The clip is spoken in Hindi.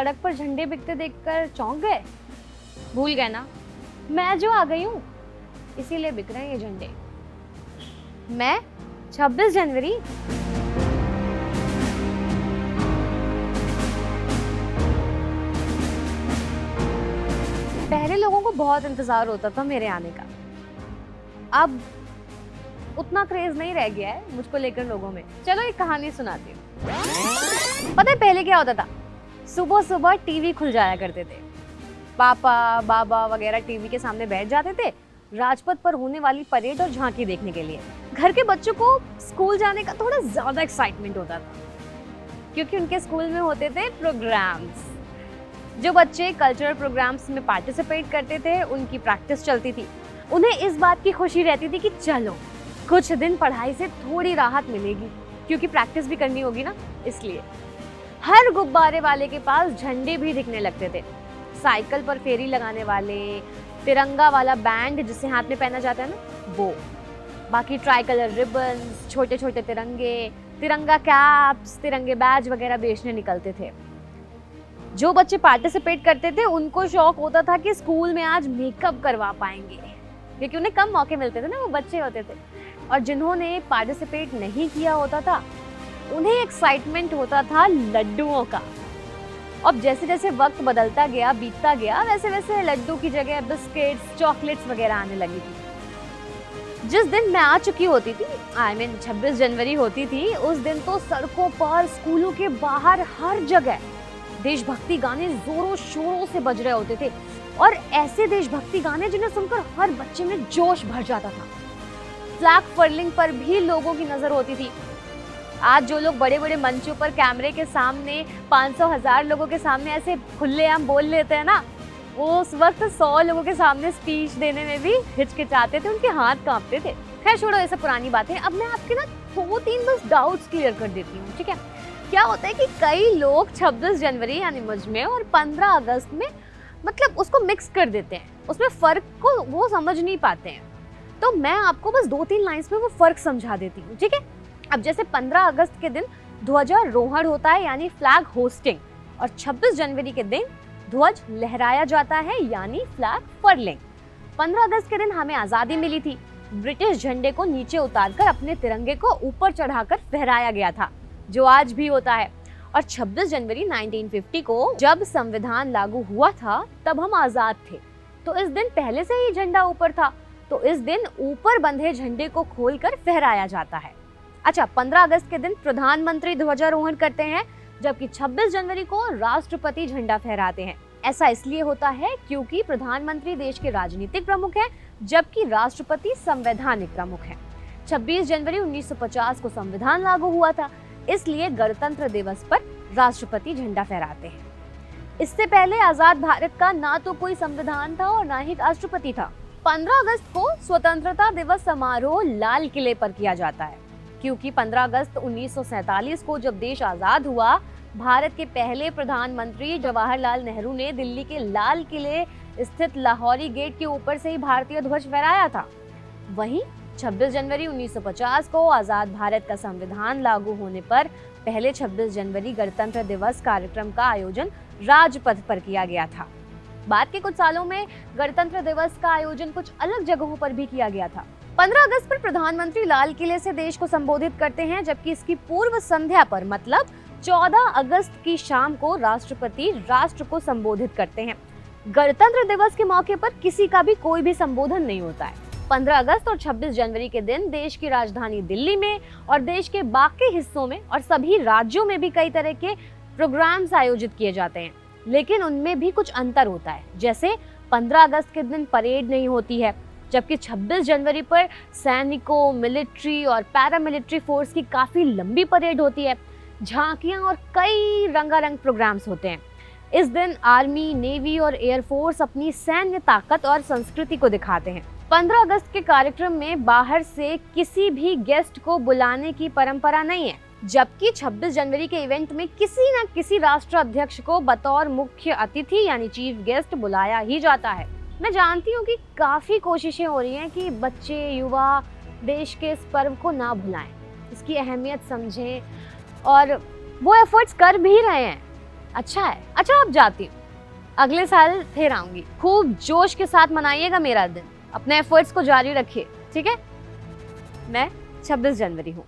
सड़क पर झंडे बिकते देखकर चौंक गए? भूल गए ना, मैं जो आ गई हूँ, इसीलिए बिक रहे हैं ये झंडे। मैं 26 जनवरी। पहले लोगों को बहुत इंतजार होता था मेरे आने का, अब उतना क्रेज नहीं रह गया है मुझको लेकर लोगों में। चलो एक कहानी सुनाती हूँ। पता है पहले क्या होता था? सुबह सुबह टीवी खुल जाया करते थे, पापा बाबा वगैरह टीवी के सामने बैठ जाते थे राजपथ पर होने वाली परेड और झांकी देखने के लिए। घर के बच्चों को स्कूल जाने का थोड़ा ज्यादा एक्साइटमेंट होता था, क्योंकि उनके स्कूल में होते थे प्रोग्राम्स। जो बच्चे कल्चरल प्रोग्राम्स में पार्टिसिपेट करते थे उनकी प्रैक्टिस चलती थी। उन्हें इस बात की खुशी रहती थी कि चलो कुछ दिन पढ़ाई से थोड़ी राहत मिलेगी, क्योंकि प्रैक्टिस भी करनी होगी ना। इसलिए हर गुब्बारे वाले के पास झंडे भी दिखने लगते थे। साइकिल पर फेरी लगाने वाले, तिरंगा वाला बैंड जिसे हाथ में पहना जाता है ना वो, बाकी ट्राई कलर रिबन्स, छोटे छोटे तिरंगे, तिरंगा कैप्स, तिरंगे बैज वगैरह बेचने निकलते थे। जो बच्चे पार्टिसिपेट करते थे उनको शौक होता था कि स्कूल में आज मेकअप करवा पाएंगे, क्योंकि उन्हें कम मौके मिलते थे ना, वो बच्चे होते थे। और जिन्होंने पार्टिसिपेट नहीं किया होता था उन्हें एक्साइटमेंट होता था लड्डुओं का। अब जैसे जैसे वक्त बदलता गया, बीतता गया, वैसे वैसे लड्डू की जगह बिस्किट्स, चॉकलेट्स वगैरह आने लगी थी। जिस दिन मैं आ चुकी होती थी, 26 जनवरी होती थी, उस दिन तो सड़कों पर, स्कूलों के बाहर, हर जगह देशभक्ति गाने जोरों शोरों से बज रहे होते थे। और ऐसे देशभक्ति गाने जिन्हें सुनकर हर बच्चे में जोश भर जाता था। फ्लैग फर्लिंग पर भी लोगों की नजर होती थी। आज जो लोग बड़े बड़े मंचों पर कैमरे के सामने 500,000 लोगों के सामने ऐसे खुलेआम बोल लेते हैं ना, उस वक्त 100 लोगों के सामने स्पीच देने में भी हिचकिचाते थे, उनके हाथ कांपते थे। खैर छोड़ो, ये सब पुरानी बातें। अब मैं आपके ना 2-3 बस डाउट्स क्लियर कर देती हूँ, ठीक है? क्या होता है कि कई लोग 26 जनवरी यानी मुझ में और 15 अगस्त में मतलब उसको मिक्स कर देते हैं, उसमें फर्क को वो समझ नहीं पाते हैं। तो मैं आपको बस 2-3 लाइंस में वो फर्क समझा देती हूँ, ठीक है? अब जैसे 15 अगस्त के दिन ध्वजारोहण होता है यानी फ्लैग होस्टिंग, और 26 जनवरी के दिन ध्वज लहराया जाता है यानी फ्लैग फर्लिंग। 15 अगस्त के दिन हमें आजादी मिली थी। ब्रिटिश झंडे को नीचे उतारकर अपने तिरंगे को ऊपर चढ़ाकर फहराया गया था, जो आज भी होता है। और 26 जनवरी 1950 को जब संविधान लागू हुआ था तब हम आजाद थे, तो इस दिन पहले से ही झंडा ऊपर था, तो इस दिन ऊपर बंधे झंडे को खोलकर फहराया जाता है। अच्छा, 15 अगस्त के दिन प्रधानमंत्री ध्वजारोहण करते हैं, जबकि 26 जनवरी को राष्ट्रपति झंडा फहराते हैं। ऐसा इसलिए होता है क्योंकि प्रधानमंत्री देश के राजनीतिक प्रमुख हैं, जबकि राष्ट्रपति संवैधानिक प्रमुख हैं। 26 जनवरी 1950 को संविधान लागू हुआ था, इसलिए गणतंत्र दिवस पर राष्ट्रपति झंडा फहराते हैं। इससे पहले आजाद भारत का ना तो कोई संविधान था और ना ही राष्ट्रपति था। 15 अगस्त को स्वतंत्रता दिवस समारोह लाल किले पर किया जाता है, क्योंकि 15 अगस्त 1947 को जब देश आजाद हुआ, भारत के पहले प्रधानमंत्री जवाहरलाल नेहरू ने दिल्ली के लाल किले स्थित लाहौरी गेट के ऊपर से ही भारतीय ध्वज फहराया था। वहीं 26 जनवरी 1950 को आजाद भारत का संविधान लागू होने पर पहले 26 जनवरी गणतंत्र दिवस कार्यक्रम का आयोजन राजपथ पर किया गया था। बाद के कुछ सालों में गणतंत्र दिवस का आयोजन कुछ अलग जगहों पर भी किया गया था। 15 अगस्त पर प्रधानमंत्री लाल किले से देश को संबोधित करते हैं, जबकि इसकी पूर्व संध्या पर मतलब 14 अगस्त की शाम को राष्ट्रपति राष्ट्र को संबोधित करते हैं। गणतंत्र दिवस के मौके पर किसी का भी कोई भी संबोधन नहीं होता है। 15 अगस्त और 26 जनवरी के दिन देश की राजधानी दिल्ली में और देश के बाकी हिस्सों में और सभी राज्यों में भी कई तरह के प्रोग्राम्स आयोजित किए जाते हैं, लेकिन उनमें भी कुछ अंतर होता है। जैसे 15 अगस्त के दिन परेड नहीं होती है, जबकि 26 जनवरी पर सैनिकों, मिलिट्री और पैरामिलिट्री फोर्स की काफी लंबी परेड होती है। झांकियां और कई रंगारंग प्रोग्राम्स होते हैं। इस दिन आर्मी, नेवी और एयरफोर्स अपनी सैन्य ताकत और संस्कृति को दिखाते हैं। 15 अगस्त के कार्यक्रम में बाहर से किसी भी गेस्ट को बुलाने की परंपरा नहीं है, जबकि 26 जनवरी के इवेंट में किसी न किसी राष्ट्र अध्यक्ष को बतौर मुख्य अतिथि यानी चीफ गेस्ट बुलाया ही जाता है। मैं जानती हूँ कि काफी कोशिशें हो रही हैं कि बच्चे, युवा देश के इस पर्व को ना भुलाएं, इसकी अहमियत समझें, और वो एफर्ट्स कर भी रहे हैं। अच्छा है। अच्छा अब जाती हूँ, अगले साल फिर आऊंगी। खूब जोश के साथ मनाइएगा मेरा दिन, अपने एफर्ट्स को जारी रखिए, ठीक है? मैं 26 जनवरी हूँ।